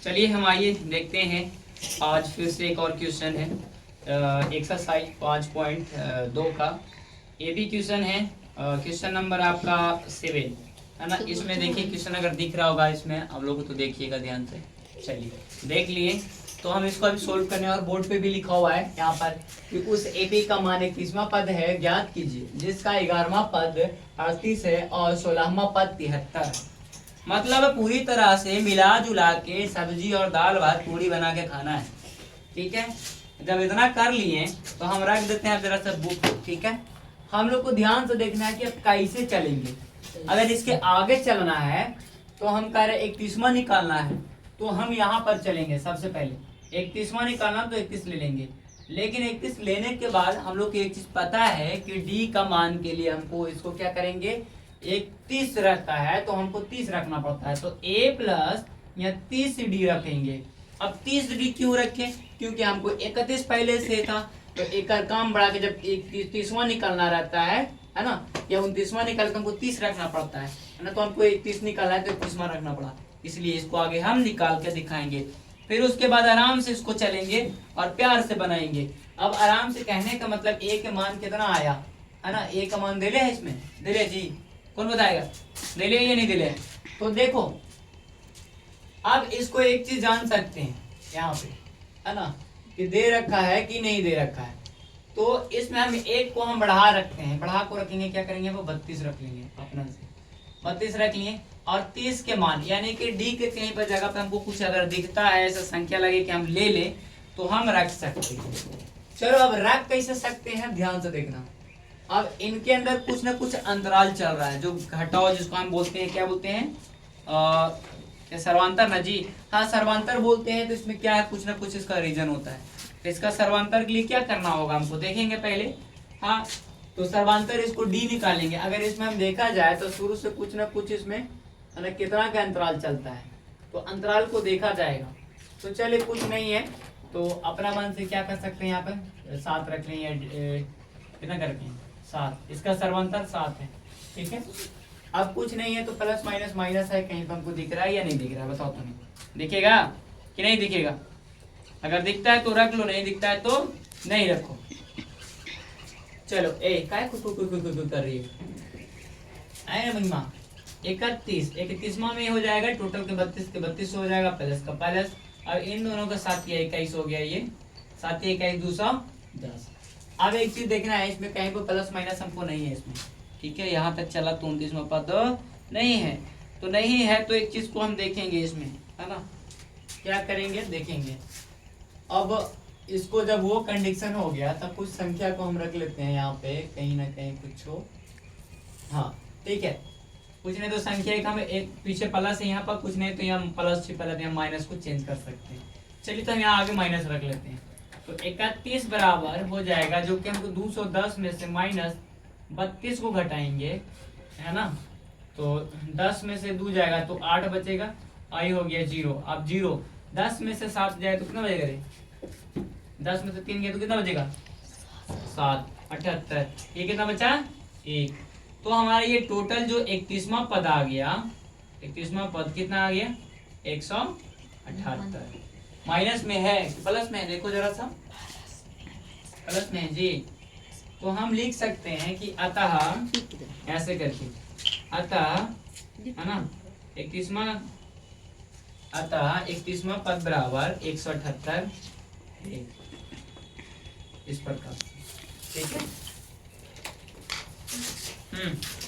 चलिए हम आइए देखते हैं। आज फिर से एक और क्वेश्चन है एक्सरसाइज 5.2 का। ये भी क्वेश्चन है, क्वेश्चन नंबर आपका 7 है ना। इसमें देखिए क्वेश्चन अगर दिख रहा होगा इसमें आप लोगों को, तो देखिएगा ध्यान से। चलिए देख लिए, तो हम इसको अभी सोल्व करने, और बोर्ड पे भी लिखा हुआ है यहाँ पर कि उस एपी का मान 31वां पद है, ज्ञात कीजिए, जिसका 11वां पद 38 है और 16वां पद 73 है। मतलब पूरी तरह से मिला जुला के सब्जी और दाल भात पूरी बना के खाना है। ठीक है, जब इतना कर लिए तो हम रख देते हैं जरा सा बुक। ठीक है, हम लोग को ध्यान से देखना है कि अब कैसे चलेंगे। अगर इसके आगे चलना है तो हम कह रहे 31वां निकालना है, तो हम यहाँ पर चलेंगे। सबसे पहले 31वां निकालना तो 31 ले लेंगे, लेकिन 31 लेने के बाद हम लोग को एक चीज पता है कि डी का मान के लिए हमको इसको क्या करेंगे, 31 रखा है तो हमको 30 रखना पड़ता है, तो a प्लस या 30d रखेंगे। अब 30d क्यों रखें, क्योंकि हमको 31 पहले से था, तो एक काम बढ़ा के जब 31वां निकालना रहता है ना, या 29वां निकाल के हमको 30 रखना पड़ता है ना, तो हमको 31 निकालना है तो 31वां रखना पड़ा, इसलिए इसको आगे हम निकाल के दिखाएंगे। फिर उसके बाद आराम से इसको चलेंगे और प्यार से बनाएंगे। अब आराम से कहने का मतलब a के मान कितना आया है ना, a का मान दे ले है इसमें, दे ले जी, कौन बताएगा, दे ले या नहीं दे ले। तो देखो अब इसको एक चीज जान सकते हैं यहाँ पे है ना, कि दे रखा है कि नहीं दे रखा है। तो इसमें हम एक को हम बढ़ा रखते हैं, बढ़ा को रखेंगे, क्या करेंगे वो 32 रख लेंगे अपना से, 32 रख लिए। और 30 के मान यानी कि डी के कहीं पर जगह पे हमको कुछ अगर दिखता है ऐसा संख्या लगे कि हम ले ले, तो हम रख सकते हैं। चलो अब रख कैसे सकते हैं, ध्यान से देखना। अब इनके अंदर कुछ ना कुछ अंतराल चल रहा है, जो घटाव जिसको हम बोलते हैं, क्या बोलते हैं, सर्वांतर ना जी, हाँ सर्वांतर बोलते हैं। तो इसमें क्या है, कुछ ना कुछ इसका रीजन होता है। तो इसका सर्वांतर के लिए क्या करना होगा हमको, देखेंगे पहले। हाँ, तो सर्वांतर इसको डी निकालेंगे। अगर इसमें हम देखा जाए तो शुरू से कुछ ना कुछ इसमें कितना का अंतराल चलता है, तो अंतराल को देखा जाएगा। तो चलिए कुछ नहीं है, तो अपना मन से क्या कर सकते हैं, यहाँ पर 7 रख लेंगे, कितना करके 7, इसका सर्वांतर 7 है। ठीक है, अब कुछ नहीं है तो प्लस माइनस माइनस है, कहीं पर हमको दिख रहा है या नहीं दिख रहा है, बताओ तो। नहीं दिखेगा कि नहीं दिखेगा, अगर दिखता है तो रख लो, नहीं दिखता है तो नहीं रखो। चलो ए काय कुछ कर रही है महिमा, 31वां में हो जाएगा, टोटल के 32 हो जाएगा, प्लस का प्लस। अब इन दोनों का 7 या 21 हो गया, ये 7 या 21 210। अब एक चीज देखना है, इसमें कहीं पर प्लस माइनस हमको नहीं है इसमें। ठीक है, यहाँ तक चला, 29वां पद नहीं है, तो नहीं है तो एक चीज को हम देखेंगे इसमें है ना, क्या करेंगे देखेंगे। अब इसको जब वो कंडीशन हो गया तब कुछ संख्या को हम रख लेते हैं यहाँ पे, कहीं ना कहीं कुछ हो। हाँ ठीक है, कुछ नहीं तो संख्या एक हम एक पीछे प्लस है यहाँ पर, कुछ नहीं तो यहाँ प्लस पहले हम माइनस को चेंज कर सकते हैं। चलिए तो हम यहाँ आगे माइनस रख लेते हैं, तो 31 बराबर हो जाएगा, जो कि हमको 210 में से माइनस 32 को घटाएंगे है ना, तो 10 में से 2 जाएगा तो 8 बचेगा, आई हो गया 0। अब 0 10 में से 7 जाए तो कितना बचेगा रे, 10 में से 3 गया तो कितना बचेगा 7, 78। ये कितना बचा 1। तो हमारा ये टोटल जो 31वां पद आ गया, 31वां पद कितना आ गया 178। माइनस में है प्लस में है, देखो जरा सा, प्लस में है जी। तो हम लिख सकते हैं कि अतः, ऐसे करके, अतः है ना 31वां, अतः 31वां पद बराबर 178 इस प्रकार। ठीक है,